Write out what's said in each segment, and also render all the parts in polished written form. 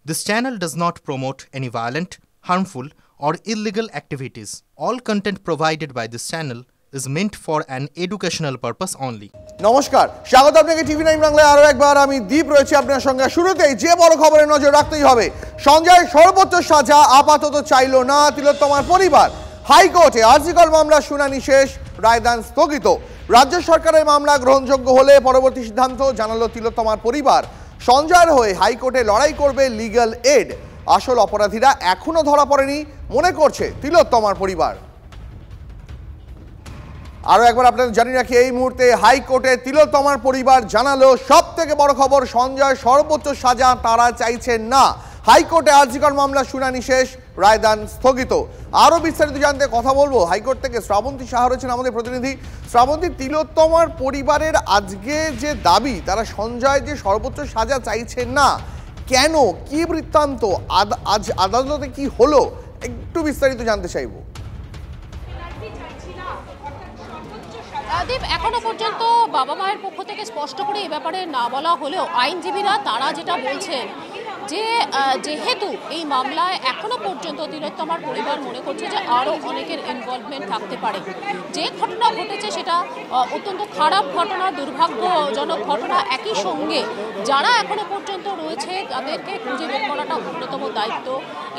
This channel does not promote any violent, harmful, or illegal activities. All content provided by this channel is meant for an educational purpose only. নমস্কার, স্বাগত আপনাকে টিভি9 বাংলায় আরো একবার। আমি দীপ রয়েছি আপনার সঙ্গে। শুরুতেই যে বড় খবরে নজর রাখতেই হবে। সঞ্জয় সর্বোচ্চ সাজা আপাতত চাইল না তিলোত্তমার পরিবার। হাইকোর্টে আরজিকর মামলা শুনানি শেষ, রায়দান স্থগিত। রাজ্য সরকারের মামলা গ্রহণযোগ্য হলে পরবর্তী সিদ্ধান্ত জানালো তিলোত্তমার পরিবার। সঞ্জয়ের হয়ে হাইকোর্টে লড়াই করবে লিগ্যাল এড। আসল অপরাধীরা এখনো ধরা পড়েনি মনে করছে তিলোত্তমার পরিবার। আরো একবার আপনাদের জানিয়ে রাখি, এই মুহূর্তে হাইকোর্টে তিলোত্তমার পরিবার জানালো সব থেকে বড় খবর, সঞ্জয় সর্বোচ্চ সাজা তারা চাইছেন না। হাইকোর্টে আরজিকর মামলা শুনানি শেষ, রায়দান স্থগিত। আরো বিস্তারিত জানতে কথা বলবো হাইকোর্ট থেকে শ্রাবন্তী সাহা রয়েছেন আমাদের প্রতিনিধি। শ্রাবন্তী, তিলোত্তমার পরিবারের আজকে যে দাবি, তারা সঞ্জয় যে সর্বোচ্চ সাজা চাইছেন না, কেন, কি বৃত্তান্ত, আজ আদালতে কি হলো, একটু বিস্তারিত জানতে চাইবো। দীপ, এখনো পর্যন্ত বাবা মায়ের পক্ষ থেকে স্পষ্ট করে এই ব্যাপারে না বলা হলেও আইনজীবীরা তারা যেটা বলছেন যে যেহেতু এই মামলায় এখনো পর্যন্ত তিলোত্তমার পরিবার মনে করছে যে আরও অনেকের ইনভলভমেন্ট থাকতে পারে। যে ঘটনা ঘটেছে সেটা অত্যন্ত খারাপ ঘটনা, দুর্ভাগ্যজনক ঘটনা। একই সঙ্গে যারা এখনো পর্যন্ত রয়েছে তাদেরকে খুঁজে বের করাটা অন্যতম দায়িত্ব।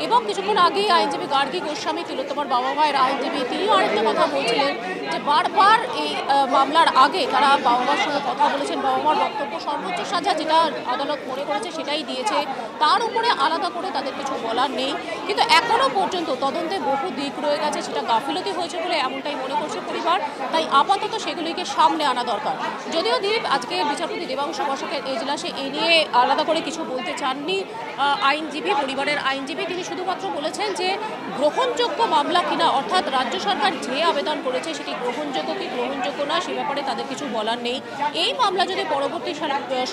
এবং কিছুক্ষণ আগেই আইনজীবী গার্গী গোস্বামী, তিলোত্তমার বাবা মায়ের আইনজীবী, তিনিও আরেকটা কথা বলছিলেন যে বারবার এই মামলার আগে তারা বাবা মার সঙ্গে কথা বলেছেন। বাবা মার বক্তব্য সর্বোচ্চ সাজা যেটা আদালত মনে করেছে সেটাই দিয়েছে, তার উপরে আলাদা করে তাদের কিছু বলার নেই। কিন্তু এখনো পর্যন্ত তদন্তে বহু দিক রয়ে গেছে, সেটা গাফিলতি হয়েছে বলে এমনটাই মনে করছে পরিবার। তাই আপাতত সেগুলিকে সামনে আনা দরকার। যদিও দীপ, আজকে বিচারপতি দেবাংশু বসাকের এজলাসে এ নিয়ে আলাদা করে কিছু বলতে চাননি আইনজীবী, পরিবারের আইনজীবী। তিনি শুধুমাত্র বলেছেন যে গ্রহণযোগ্য মামলা কিনা, অর্থাৎ রাজ্য সরকার যে আবেদন করেছে সেটি গ্রহণযোগ্য কি গ্রহণযোগ্য না সে ব্যাপারে তাদের কিছু বলার নেই। এই মামলা যদি পরবর্তী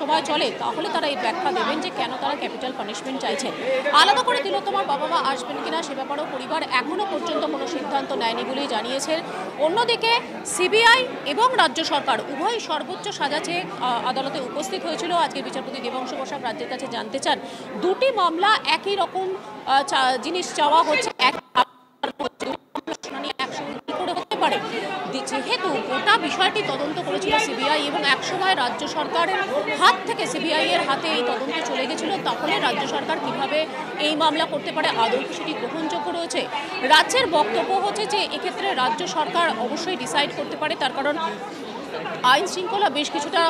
সময় চলে তাহলে তারা এই ব্যাখ্যা দেবেন যে কেন তারা ক্যাপিটাল পানিশমেন্ট চাইছেন। আলাদা করে তিলোত্তমার বাবা মা আসবেন কিনা সে ব্যাপারেও পরিবার এখনো পর্যন্ত কোনো সিদ্ধান্ত নেয়নি বলেই জানিয়েছেন। অন্যদিকে সিবিআই এবং রাজ্য সরকার উভয় সর্বোচ্চ সাজা চেয়ে আদালতে উপস্থিত হয়েছিল। আজকে বিচারপতি দেবাংশু বসাক রাজ্যের কাছে জানতে চান, দুটি মামলা একই রকম জিনিস চাওয়া হচ্ছে, যেহেতু গোটা বিষয়টি তদন্ত করেছিল সিবিআই এবং একসময় রাজ্য সরকারের হাত থেকে সিবিআই এর হাতে এই তদন্ত চলে গেছিল, তাহলে রাজ্য সরকার কিভাবে এই মামলা করতে পারে, আদৌ সেটি গ্রহণযোগ্য রয়েছে? রাজ্যের বক্তব্য হচ্ছে যে এক্ষেত্রে রাজ্য সরকার অবশ্যই ডিসাইড করতে পারে, তার কারণ আইন শৃঙ্খলা বেশ কিছুটা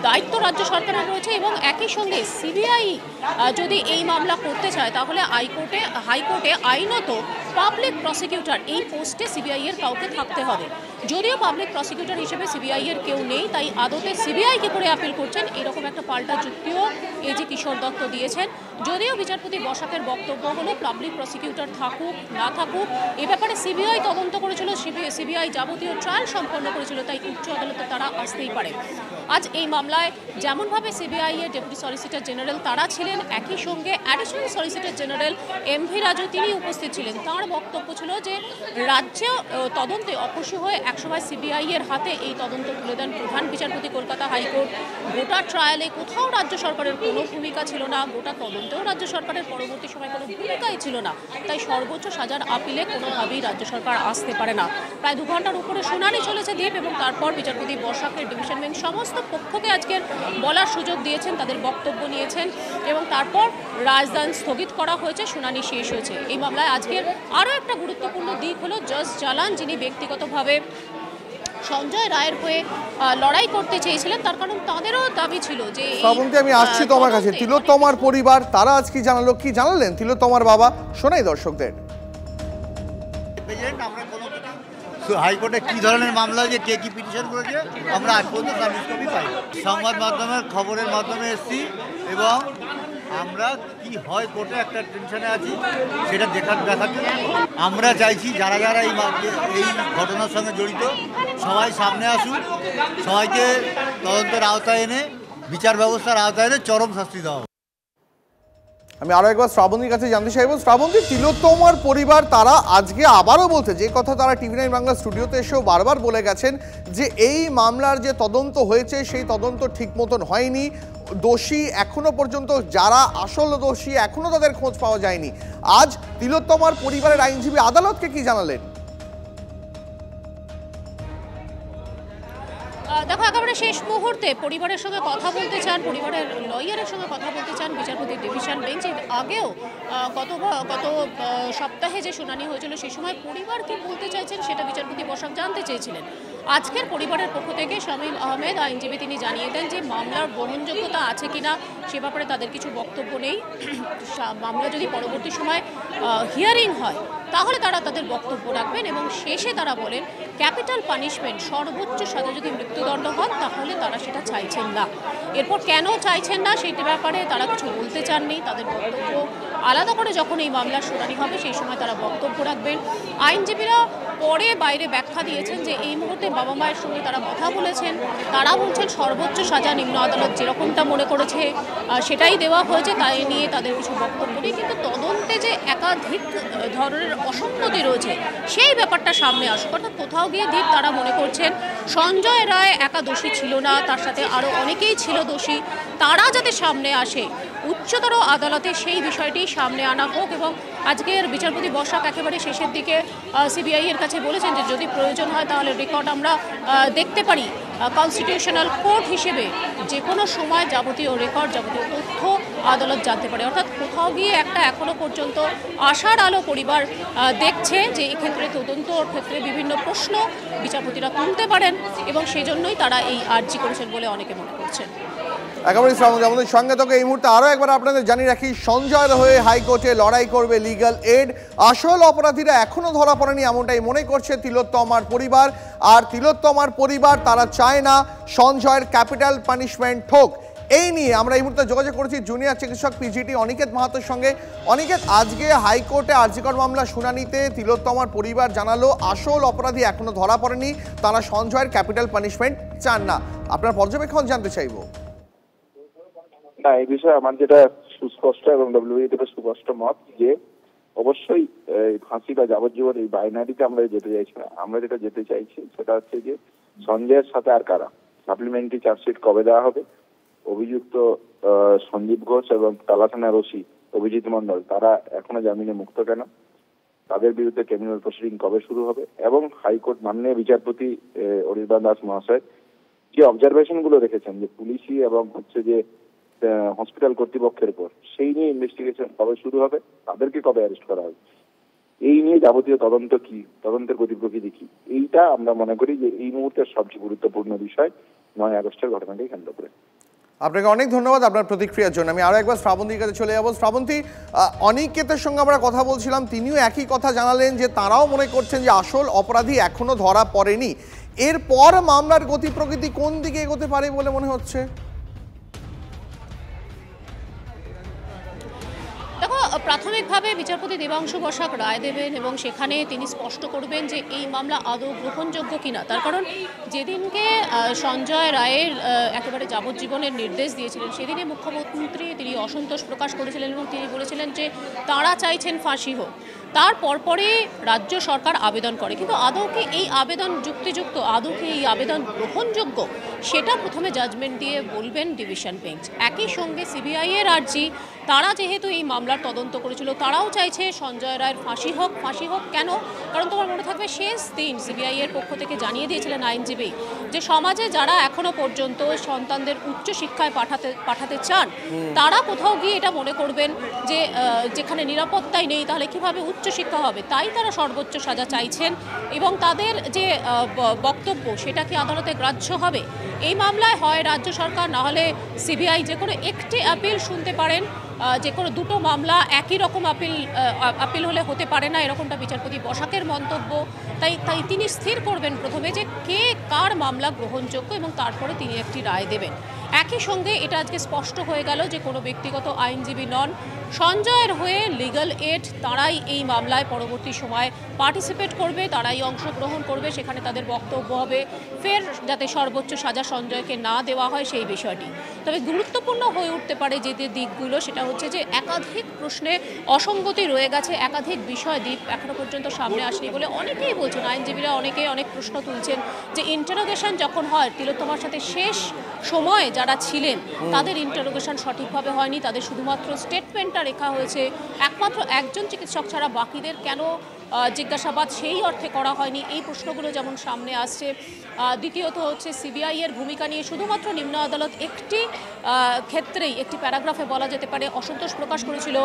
দায়িত্ব রাজ্য সরকারের রয়েছে। এবং একই সঙ্গে সিবিআই যদি এই মামলা করতে চায় তাহলে হাইকোর্টে আইনত পাবলিক প্রসিকিউটর এই পোস্টে সিবিআই এর কাউকে থাকতে হবে। যদিও পাবলিক প্রসিকিউটর হিসেবে সিবিআই এর কেউ নেই, তাই আদতে সিবিআই কে করে অ্যাপিল করছেন, এরকম একটা পাল্টা যুক্তিও এই যে কিশোর দত্ত দিয়েছেন। যদিও বিচারপতি বসাকের বক্তব্য হলো পাবলিক প্রসিকিউটর থাকুক না থাকুক এ ব্যাপারে সিবিআই তদন্ত করেছিল, সিবিআই যাবতীয় ট্রায়াল সম্পন্ন করেছিল, তাই উচ্চ আদালতে তারা আসতেই পারে। আজ এই মামলায় যেমনভাবে সিবিআই এর ডেপুটি সলিসিটর জেনারেল তারা ছিলেন, একই সঙ্গে additional solicitor general MV Raju তিনি উপস্থিত ছিলেন। তাঁর বক্তব্য ছিল যে রাজ্য তদন্তে অখুশি হয়ে একসময় সিবিআই এর হাতে এই তদন্ত তুলে দেন প্রধান বিচারপতি কলকাতা হাইকোর্ট। গোটা ট্রায়ালে কোথাও রাজ্য সরকারের কোনো ভূমিকা ছিল না, গোটা তদন্তেও রাজ্য সরকারের পরবর্তী সময় কোনো ভূমিকাই ছিল না, তাই সর্বোচ্চ সাজার আপিলে কোনোভাবেই রাজ্য সরকার আসতে পারে না। প্রায় 2 ঘন্টার উপরে শুনানি চলেছে দ্বীপ, এবং তারপর বিচারপতি বসাকের ডিভিশন বেঞ্চ সমস্ত পক্ষকে আজকের বলার সুযোগ দিয়েছেন, তাদের বক্তব্য নিয়েছেন এবং তারপর রায়দান স্থগিত করা হয়েছে, শুনানি শেষ হয়েছে। এই মামলায় আজকের আরও একটা গুরুত্বপূর্ণ দিক হলো জাজ জালান, যিনি ব্যক্তিগতভাবে সঞ্জয় রায়ের হয়ে লড়াই করতে চেয়েছিলেন, তার কারণ তাদেরও দাবি ছিল যে আমি আসছি তোমার কাছে। তিলোত্তমার পরিবার তারা আজ কি জানালো, কি জানালেন তিলোত্তমার বাবা, শোনাই দর্শকদের। হাইকোর্টে কি ধরনের মামলা হয়েছে, কে কি পিটিশন করেছে, আমরা আজ পর্যন্ত তার নিষ্পত্তি পাই। সংবাদ মাধ্যমের খবরের মাধ্যমে এসেছি এবং আমরা কি হয় কোর্টে একটা টেনশনে আছি, সেটা দেখাতে আমরা চাইছি যারা যারা এই ঘটনার সঙ্গে জড়িত সবাই সামনে আসুক, সবাইকে তদন্তের আওতায় এনে বিচার ব্যবস্থার আওতায় এনে চরম শাস্তি দেওয়া। আমি আরো একবার শ্রাবন্তীর কাছে জানতে চাইবো। শ্রাবন্তী, তিলোত্তমার পরিবার তারা আজকে আবারও বলছে, যে কথা তারা টিভি9 বাংলা স্টুডিওতে এসেও বারবার বলে গেছেন, যে এই মামলার যে তদন্ত হয়েছে সেই তদন্ত ঠিক মতন হয়নি, দোষী এখনো পর্যন্ত, যারা আসল দোষী এখনো তাদের খোঁজ পাওয়া যায়নি। আজ তিলোত্তমার পরিবারের আইনজীবী আদালতকে কি জানালেন? দেখো, একেবারে শেষ মুহূর্তে পরিবারের সঙ্গে কথা বলতে চান, পরিবারের লয়ারের সঙ্গে কথা বলতে চান বিচারপতি ডিভিশন বেঞ্চ। আগেও গত সপ্তাহে যে শুনানি হয়েছিল সেই সময় পরিবার কি বলতে চাইছেন সেটা বিচারপতি বসাক জানতে চেয়েছিলেন। আজকের পরিবারের পক্ষ থেকে শামীম আহমেদ আইনজীবী তিনি জানিয়ে দেন যে মামলার গ্রহণযোগ্যতা আছে কিনা সে ব্যাপারে তাদের কিছু বক্তব্য নেই। মামলা যদি পরবর্তী সময় হিয়ারিং হয় তাহলে তারা তাদের বক্তব্য রাখবেন এবং শেষে তারা বলেন ক্যাপিটাল পানিশমেন্ট, সর্বোচ্চ সাজা যদি মৃত্যুদণ্ড হয় তাহলে তারা সেটা চাইছেন না। এরপর কেন চাইছেন না সেই ব্যাপারে তারা কিছু বলতে চাননি। তাদের বক্তব্য আলাদা করে যখন এই মামলার শুনানি হবে সেই সময় তারা বক্তব্য রাখবেন। আইনজীবীরা পরে বাইরে ব্যাখ্যা দিয়েছেন যে এই মুহূর্তে বাবা মায়ের সঙ্গে তারা কথা বলেছেন, তারা বলছেন সর্বোচ্চ সাজা নিম্ন আদালত যেরকমটা মনে করেছে সেটাই দেওয়া হয়েছে, তাই নিয়ে তাদের কিছু বক্তব্য নেই। কিন্তু তদন্তে যে একাধিক ধরনের অসঙ্গতি রয়েছে সেই ব্যাপারটা সামনে আসুক। অর্থাৎ কোথাও গিয়ে দীপ তারা মনে করছেন সঞ্জয় রায় একা দোষী ছিল না, তার সাথে আরও অনেকেই ছিল দোষী, তারা যাতে সামনে আসে উচ্চতর আদালতে সেই বিষয়টি সামনে আনা হোক। এবং আজকের বিচারপতি বসাক একেবারে শেষের দিকে সিবিআই এর কাছে বলেছেন যে যদি প্রয়োজন হয় তাহলে রেকর্ড আমরা দেখতে পারি। কনস্টিটিউশনাল কোর্ট হিসেবে যে কোনো সময় যাবতীয় রেকর্ড, যাবতীয় তথ্য আদালত জানতে পারে। অর্থাৎ কোথাও গিয়ে একটা এখনো পর্যন্ত আশার আলো পরিবার দেখছে যে এক্ষেত্রে তদন্তর ক্ষেত্রে বিভিন্ন প্রশ্ন বিচারপতিরা তুলতে পারেন এবং সেজন্যই তারা এই আর্জি করেছেন বলে অনেকে মনে করছেন। একেবারে আমাদের সঙ্গে থেকে এই মুহূর্তে আরও একবার আপনাদের জানিয়ে রাখি, সঞ্জয়ের হয়ে হাইকোর্টে লড়াই করবে লিগ্যাল এড। আসল অপরাধীরা এখনও ধরা পড়েনি এমনটাই মনে করছে তিলোত্তমার পরিবার। আর তিলোত্তমার পরিবার তারা চায় না সঞ্জয়ের ক্যাপিটাল পানিশমেন্ট হোক। এই নিয়ে আমরা এই মুহূর্তে যোগাযোগ করেছি জুনিয়র চিকিৎসক পিজিটি অনিকেত মাহাতোর সঙ্গে। অনিকেত, আজকে হাইকোর্টে আরজিকর মামলা শুনানিতে তিলোত্তমার পরিবার জানালো আসল অপরাধী এখনো ধরা পড়েনি, তারা সঞ্জয়ের ক্যাপিটাল পানিশমেন্ট চান না। আপনার পর্যবেক্ষণ জানতে চাইব। না, এই বিষয়ে আমার যেটা সুস্পষ্ট এবং ডব্লিউবি থেকে সুস্পষ্ট মত যে অবশ্যই ফাঁসি বা যাবজ্জীবন এই বাইনারিতে আমরা যেতে চাইছি না। আমরা যেটা যেতে চাইছি সেটা হচ্ছে যে সঞ্জয়ের সাথে আর কারা, সাপ্লিমেন্টারি চার্জশিট কবে দেওয়া হবে, অভিযুক্ত সঞ্জীব ঘোষ এবং টালা থানার ওসি অভিজিৎ মন্ডল তারা এখনো জামিনে মুক্ত কেন, তাদের বিরুদ্ধে ক্রিমিনাল প্রসিডিং কবে শুরু হবে, এবং হাইকোর্ট মাননীয় বিচারপতি অনির্বাণ দাস মহাশয় যে অবজারভেশন গুলো রেখেছেন যে পুলিশি এবং হচ্ছে যে হসপিটাল কর্তৃপক্ষের উপর, সেই নিয়ে ইনভেস্টিগেশন কবে শুরু হবে, তাদেরকে কবে অ্যারেস্ট করা হবে, এই নিয়ে যাবতীয় তদন্ত কি, তদন্তের গতি প্রকৃতি কি, এইটা আমরা মনে করি যে এই মুহূর্তের সবচেয়ে গুরুত্বপূর্ণ বিষয় 9 আগস্টের ঘটনাকে কেন্দ্র করে। আপনাকে অনেক ধন্যবাদ আপনার প্রতিক্রিয়ার জন্য। আমি আরও একবার শ্রাবন্তীর কাছে চলে যাবো। শ্রাবন্তী, অনিকেতের সঙ্গে আমরা কথা বলছিলাম, তিনিও একই কথা জানালেন যে তারাও মনে করছেন যে আসল অপরাধী এখনো ধরা পড়েনি। এরপর মামলার গতি প্রকৃতি কোন দিকে এগোতে পারে বলে মনে হচ্ছে? দেখো, প্রাথমিকভাবে বিচারপতি দেবাংশু বসাক রায় দেবেন এবং সেখানে তিনি স্পষ্ট করবেন যে এই মামলা আদৌ গ্রহণযোগ্য কিনা। তার কারণ যেদিনকে সঞ্জয় রায়ের একেবারে যাবজ্জীবনের নির্দেশ দিয়েছিলেন সেদিনে মুখ্যমন্ত্রী তিনি অসন্তোষ প্রকাশ করেছিলেন এবং তিনি বলেছিলেন যে তারা চাইছেন ফাঁসি হোক। তার পরপরই রাজ্য সরকার আবেদন করে, কিন্তু আদৌ কি এই আবেদন যুক্তিযুক্ত, আদৌ কি এই আবেদন গ্রহণযোগ্য, সেটা প্রথমে জাজমেন্ট দিয়ে বলবেন ডিভিশন বেঞ্চ। একই সঙ্গে সিবিআই এর আর্জি, তারা যেহেতু এই মামলার তদন্ত করেছিল তারাও চাইছে সঞ্জয় রায়ের ফাঁসি হোক। ফাঁসি হোক কেন? কারণ তোমার মনে থাকবে শেষ দিন সিবিআই এর পক্ষ থেকে জানিয়ে দিয়েছিলেন আইনজীবী যে সমাজে যারা এখনো পর্যন্ত সন্তানদের উচ্চ শিক্ষায় পাঠাতে চান তারা কোথাও গিয়ে এটা মনে করবেন যে যেখানে নিরাপত্তাই নেই তাহলে কিভাবে উচ্চ শিক্ষা হবে, তাই তারা সর্বোচ্চ সাজা চাইছেন এবং তাদের যে বক্তব্য সেটা কি আদালতে গ্রাহ্য হবে। এই মামলায় হয় রাজ্য সরকার না হলে সিবিআই যে কোনো একটি আপিল শুনতে পারেন, যে কোনো দুটো মামলা একই রকম আপিল হলে হতে পারে না, এরকমটা বিচারপতি বসাকের মন্তব্য। তাই তিনি স্থির করবেন প্রথমে যে কে কার মামলা গ্রহণযোগ্য এবং তারপরে তিনি একটি রায় দেবেন। একই সঙ্গে এটা আজকে স্পষ্ট হয়ে গেল যে কোনো ব্যক্তিগত আইনজীবী নন, সঞ্জয়ের হয়ে লিগ্যাল এড তারাই এই মামলায় পরবর্তী সময় পার্টিসিপেট করবে, তারাই অংশগ্রহণ করবে, সেখানে তাদের বক্তব্য হবে ফের যাতে সর্বোচ্চ সাজা সঞ্জয়কে না দেওয়া হয় সেই বিষয়টি। তবে গুরুত্বপূর্ণ হয়ে উঠতে পারে যে দিকগুলো সেটা হচ্ছে যে একাধিক প্রশ্নে অসঙ্গতি রয়ে গেছে, একাধিক বিষয় দিক এখনো পর্যন্ত সামনে আসেনি বলে অনেকেই বলছেন, আইনজীবীরা অনেক প্রশ্ন তুলছেন যে ইন্টারোগেশন যখন হয় তিলোত্তমার সাথে শেষ সময়ে যারা যারা ছিলেন তাদের ইন্টারোগেশন সঠিকভাবে হয়নি, তাদের শুধুমাত্র স্টেটমেন্টটা রেখা হয়েছে, একমাত্র একজন চিকিৎসক ছাড়া বাকিদের কেন জিজ্ঞাসাবাদ সেই অর্থে করা হয়নি, এই প্রশ্নগুলো যেমন সামনে আসছে। দ্বিতীয়ত হচ্ছে সিবিআই এর ভূমিকা নিয়ে শুধুমাত্র নিম্ন আদালত একটি ক্ষেত্রেই একটি প্যারাগ্রাফে বলা যেতে পারে অসন্তোষ প্রকাশ করেছিল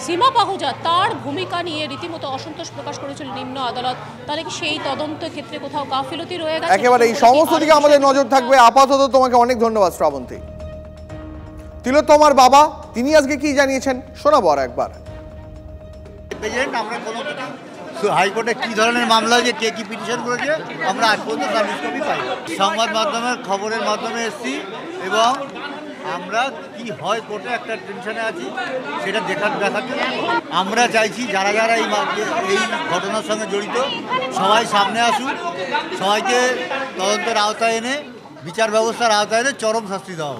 সীমা পাহুজা, তার ভূমিকা নিয়ে রীতিমতো অসন্তোষ প্রকাশ করেছিল নিম্ন আদালত। তাহলে কি সেই তদন্ত ক্ষেত্রে কোথাও গাফিলতি রয়ে গেছে? একেবারে এই সমস্ত দিকে আমাদের নজর থাকবে। আপাতত তোমাকে অনেক ধন্যবাদ শ্রাবন্তী। তিলোত্তমার বাবা তিনি আজকে কি জানিয়েছেন শোনাবো আর একবার। আমরা কোনো হাইকোর্টে কি ধরনের মামলা যে কে কি পিটিশন করেছে আমরা আজ পর্যন্ত সার্ভিস কপি পাই। সংবাদ মাধ্যমের খবরের মাধ্যমে এসেছি এবং আমরা কি হয় কোর্টে একটা টেনশনে আছি সেটা দেখাতে আমরা চাইছি যারা যারা এই ঘটনার সঙ্গে জড়িত সবাই সামনে আসুক, সবাইকে তদন্তের আওতায় এনে বিচার ব্যবস্থার আওতায় এনে চরম শাস্তি দেওয়া।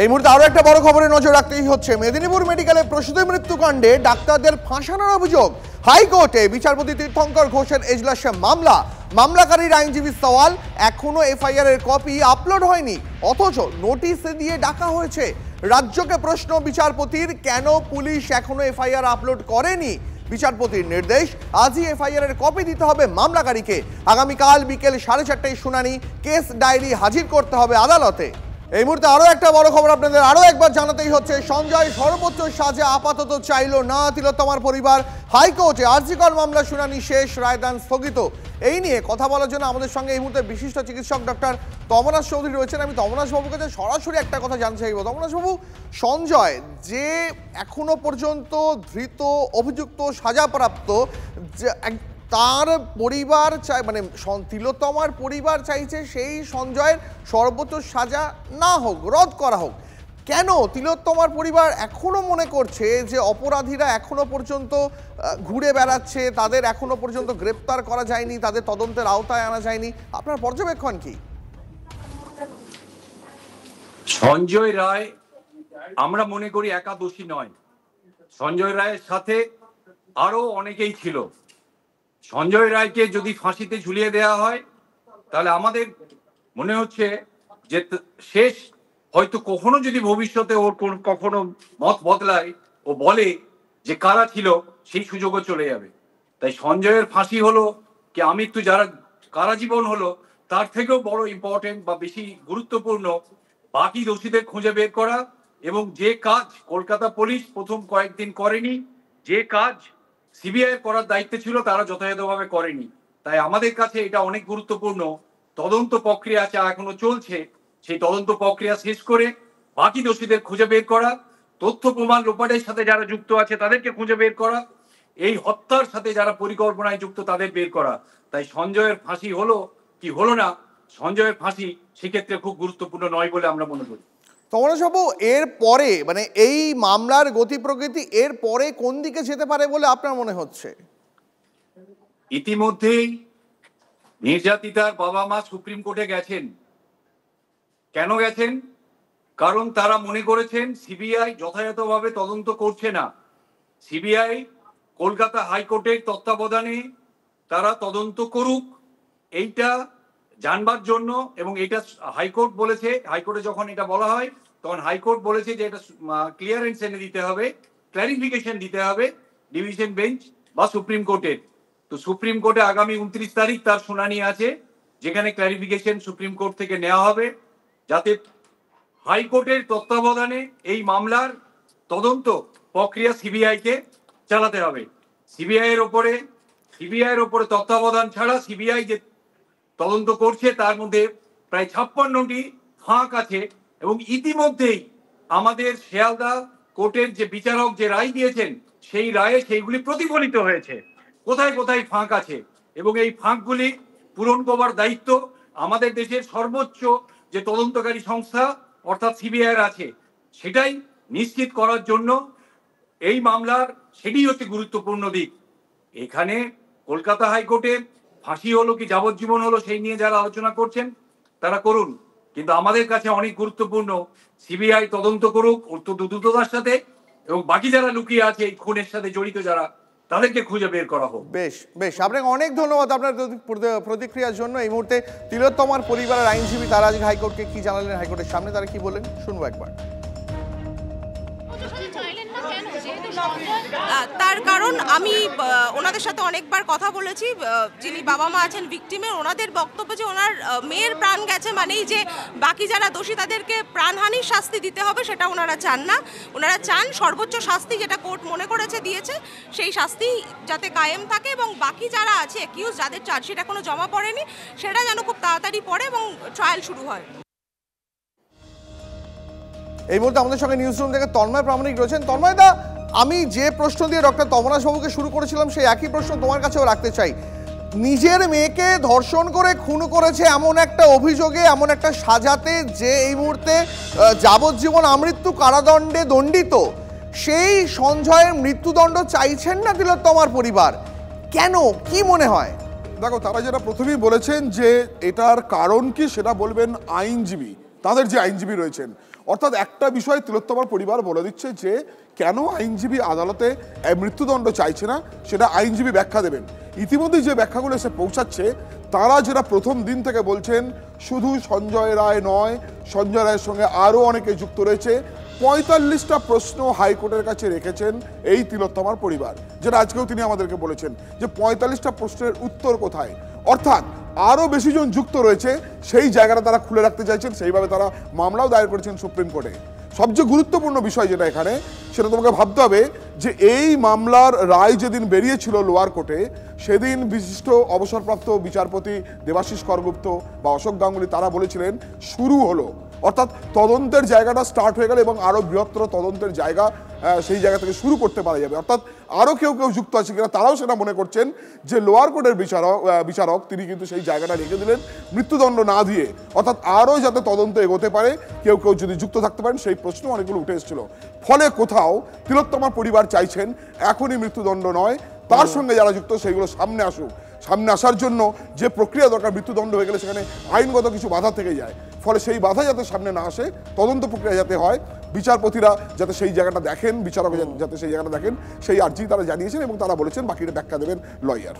এই মুহূর্তে আরো একটা বড় খবরে নজর রাখতেই হচ্ছে। মেদিনীপুর মেডিকেলে প্রসূতি মৃত্যুকাণ্ডে ডাক্তারদের ফাঁসানোর অভিযোগ হাইকোর্টে। বিচারপতি তীর্থঙ্কর ঘোষের এজলাসে মামলাকারীর আইনজীবী সওয়াল, এখনো এফআইআর এর কপি আপলোড হয়নি, অথচ নোটিশ দিয়ে ডাকা হয়েছে। রাজ্যকে প্রশ্ন বিচারপতির, কেন পুলিশ এখনো এফআইআর আপলোড করেনি? বিচারপতির নির্দেশ, আজই এফআইআর এর কপি দিতে হবে মামলাকারীকে। আগামীকাল বিকেল 4:30টায় শুনানি, কেস ডায়েরি হাজির করতে হবে আদালতে। এই মুহূর্তে আরো একটা বড় খবর আপনাদের আরো একবার জানাতেই হচ্ছে। সঞ্জয় সর্বোচ্চ সাজা আপাতত চাইল না তিলোত্তমার পরিবার। হাইকোর্টে আরজি কর মামলা শুনানি শেষ, রায়দান স্থগিত। এই নিয়ে কথা বলার জন্য আমাদের সঙ্গে এই মুহূর্তে বিশিষ্ট চিকিৎসক ডক্টর তমনাশ চৌধুরী রয়েছেন। আমি তমনাশ বাবুর কাছে সরাসরি একটা কথা জানতে চাইব। তমনাশ বাবু, সঞ্জয় যে এখনো পর্যন্ত ধৃত অভিযুক্ত সাজাপ্রাপ্ত, তার পরিবার চাই, মানে তিলোত্তমার পরিবার চাইছে সেই সঞ্জয়ের সর্বোচ্চ সাজা না হোক, রদ করা হোক। কেন তিলোত্তমার পরিবার এখনো মনে করছে যে অপরাধীরা এখনো পর্যন্ত ঘুরে বেড়াচ্ছে, তাদের এখনো পর্যন্ত গ্রেপ্তার করা যায়নি, তাদের তদন্তের আওতায় আনা যায়নি? আপনার পর্যবেক্ষণ কি? সঞ্জয় রায় আমরা মনে করি একা দোষী নয়। সঞ্জয় রায়ের সাথে আরো অনেকেই ছিল। সঞ্জয় রায়কে যদি ফাঁসিতে ঝুলিয়ে দেওয়া হয় তাহলে আমাদের মনে হচ্ছে যে শেষ, হয়তো কখনো যদি ভবিষ্যতে ওর কখনো মত বদলায়, ও বলে যে কারা ছিল, সেই সুযোগও চলে যাবে। তাই সঞ্জয়ের ফাঁসি হলো কি আমৃত্যু, যারা কারা জীবন হলো, তার থেকেও বড় ইম্পর্টেন্ট বা বেশি গুরুত্বপূর্ণ বাকি দোষীদের খুঁজে বের করা। এবং যে কাজ কলকাতা পুলিশ প্রথম কয়েকদিন করেনি, যে কাজ সিবিআই করার দায়িত্ব ছিল, তারা যথাযথভাবে করেনি। তাই আমাদের কাছে এটা অনেক গুরুত্বপূর্ণ। তদন্ত প্রক্রিয়া এখনো চলছে, সেই তদন্ত প্রক্রিয়া শেষ করে বাকি দোষীদের খুঁজে বের করা, তথ্য প্রমাণ লোপাটের সাথে যারা যুক্ত আছে তাদেরকে খুঁজে বের করা, এই হত্যার সাথে যারা পরিকল্পনায় যুক্ত তাদের বের করা। তাই সঞ্জয়ের ফাঁসি হলো কি হলো না, সঞ্জয়ের ফাঁসি সেক্ষেত্রে খুব গুরুত্বপূর্ণ নয় বলে আমরা মনে করি। তমনাশবাবু, এর পরে মানে এই মামলার গতি প্রকৃতি এর পরে কোন দিকে যেতে পারে বলে আপনার মনে হচ্ছে? ইতিমধ্যেই নির্যাতিতার বাবা মা সুপ্রিম কোর্টে গেছেন। কেন গেছেন? কারণ তারা মনে করেছেন সিবিআই যথাযথভাবে তদন্ত করছে না। সিবিআই কলকাতা হাইকোর্টের তত্ত্বাবধানে তারা তদন্ত করুক, এইটা জানবার জন্য। এবং এটা হাইকোর্ট বলেছে, হাইকোর্টে যখন এটা বলা হয় তখন হাইকোর্ট বলেছে যে এটা ক্লিয়ারেন্স এনে দিতে হবে, ক্ল্যারিফিকেশন দিতে হবে ডিভিশন বেঞ্চ বা সুপ্রিম কোর্টের। তো সুপ্রিম কোর্টে আগামী 29 তারিখ তার শুনানি আছে, যেখানে ক্ল্যারিফিকেশন সুপ্রিম কোর্ট থেকে নেওয়া হবে, যাতে হাইকোর্টের তত্ত্বাবধানে এই মামলার তদন্ত প্রক্রিয়া সিবিআই কে চালাতে হবে। সিবিআই এর উপরে তত্ত্বাবধান ছাড়া সিবিআই যে তদন্ত করছে তার মধ্যে প্রায় 56টি ফাঁক আছে। এবং ইতিমধ্যেই আমাদের শিয়ালদা কোর্টের যে বিচারক যে রায় দিয়েছেন সেই রায়ে সেইগুলি প্রতিফলিত হয়েছে, কোথায় কোথায় ফাঁক আছে। এবং এই ফাঁকগুলি পূরণ করবার দায়িত্ব আমাদের দেশের সর্বোচ্চ যে তদন্তকারী সংস্থা অর্থাৎ সিবিআই আছে, সেটাই নিশ্চিত করার জন্য এই মামলার সেটি হচ্ছে গুরুত্বপূর্ণ দিক। এখানে কলকাতা হাইকোর্টে ফাঁসি হলো কি যাবজ্জীবন হলো সেই নিয়ে যারা আলোচনা করছেন তারা করুন, কিন্তু আমাদের কাছে অনেক গুরুত্বপূর্ণ সিবিআই তদন্ত করুক অত্যন্ত দ্রুততার সাথে, এবং বাকি যারা লুকিয়ে আছে এই খুনের সাথে জড়িত যারা, তাদেরকে খুঁজে বের করা হোক। বেশ বেশ, আপনাকে অনেক ধন্যবাদ আপনার প্রতিক্রিয়ার জন্য। এই মুহূর্তে তিলোত্তমার পরিবারের আইনজীবী তারা আজকে হাইকোর্টকে কি জানালেন, হাইকোর্টের সামনে তারা কি বললেন শুনবো একবার। তার কারণ আমি ওনাদের সাথে অনেকবার কথা বলেছি, যিনি বাবা মা আছেন ভিকটিমের, ওনাদের বক্তব্য যে ওনার মেয়ের প্রাণ গেছে মানেই যে বাকি যারা দোষী তাদেরকে প্রাণহানির শাস্তি দিতে হবে সেটা ওনারা চান না। ওনারা চান সর্বোচ্চ শাস্তি যেটা কোর্ট মনে করেছে দিয়েছে সেই শাস্তি যাতে কায়েম থাকে, এবং বাকি যারা আছে অ্যাকিউজ যাদের চার্জশিট এখনো জমা পড়েনি সেটা যেন খুব তাড়াতাড়ি পড়ে এবং ট্রায়াল শুরু হয়। এই মুহূর্তে আমাদের সঙ্গে নিউজ রুম থেকে তন্ময় প্রামাণিক রয়েছেন। তন্ময় দা, আমি যে প্রশ্ন দিয়ে ডক্টর তমনাশ বাবুকে শুরু করেছিলাম সেই একই প্রশ্ন তোমার কাছেও রাখতে চাই। নিজের মেয়েকে ধর্ষণ করে খুন করেছে এমন একটা অভিযোগে, এমন একটা সাজাতে যে এই মুহূর্তে যাবজ্জীবন আমৃত্যু কারাদণ্ডে দণ্ডিত, সেই সঞ্জয়ের মৃত্যুদণ্ড চাইছেন না তিলোত্তমার পরিবার, কেন, কি মনে হয়? দেখো, তারা যেটা প্রথমেই বলেছেন যে এটার কারণ কি সেটা বলবেন আইনজীবী, তাদের যে আইনজীবী রয়েছেন। অর্থাৎ একটা বিষয় তিলোত্তমার পরিবার বলে দিচ্ছে যে কেন আইনজীবী আদালতে মৃত্যুদণ্ড চাইছে না সেটা আইনজীবী ব্যাখ্যা দেবেন। ইতিমধ্যে যে ব্যাখ্যাগুলো এসে পৌঁছাচ্ছে, তারা যেটা প্রথম দিন থেকে বলছেন শুধু সঞ্জয় রায় নয়, সঞ্জয় রায়ের সঙ্গে আরও অনেকে যুক্ত রয়েছে। ৪৫টা প্রশ্ন হাইকোর্টের কাছে রেখেছেন এই তিলোত্তমার পরিবার, যেটা আজকেও তিনি আমাদেরকে বলেছেন যে ৪৫টা প্রশ্নের উত্তর কোথায়। অর্থাৎ আরও বেশি জন যুক্ত রয়েছে, সেই জায়গাটা তারা খুলে রাখতে চাইছেন, সেইভাবে তারা মামলাও দায়ের করেছেন সুপ্রিম কোর্টে। সবচেয়ে গুরুত্বপূর্ণ বিষয় যেটা এখানে, সেটা তোমাকে ভাবতে হবে যে এই মামলার রায় যেদিন বেরিয়েছিল লোয়ার কোর্টে, সেদিন বিশিষ্ট অবসরপ্রাপ্ত বিচারপতি দেবাশিস করগুপ্ত বা অশোক গাঙ্গুলি তারা বলেছিলেন শুরু হলো, অর্থাৎ তদন্তের জায়গাটা স্টার্ট হয়ে গেল এবং আরও বৃহত্তর তদন্তের জায়গা সেই জায়গা থেকে শুরু করতে পারা যাবে। অর্থাৎ আরও কেউ কেউ যুক্ত আছে কিনা তারাও সেটা মনে করছেন যে লোয়ার কোর্টের বিচারক তিনি কিন্তু সেই জায়গাটা রেখে দিলেন মৃত্যুদণ্ড না দিয়ে, অর্থাৎ আরও যাতে তদন্ত এগোতে পারে, কেউ কেউ যদি যুক্ত থাকতে পারেন সেই প্রশ্ন অনেকগুলো উঠে এসেছিল। ফলে কোথাও তিলোত্তমার পরিবার চাইছেন এখনই মৃত্যুদণ্ড নয়, তার সঙ্গে যারা যুক্ত সেইগুলো সামনে আসুক। সামনে আসার জন্য যে প্রক্রিয়া দরকার, মৃত্যুদণ্ড হয়ে গেলে সেখানে আইনগত কিছু বাধা থেকে যায়, ফলে সেই বাধা যাতে সামনে না আসে, তদন্ত প্রক্রিয়া যাতে হয়, বিচারপতিরা যাতে সেই জায়গাটা দেখেন, বিচারক যাতে সেই জায়গাটা দেখেন, সেই আর্জি তারা জানিয়েছেন এবং তারা বলেছেন বাকিটা ব্যাখ্যা দেবেন লয়ার।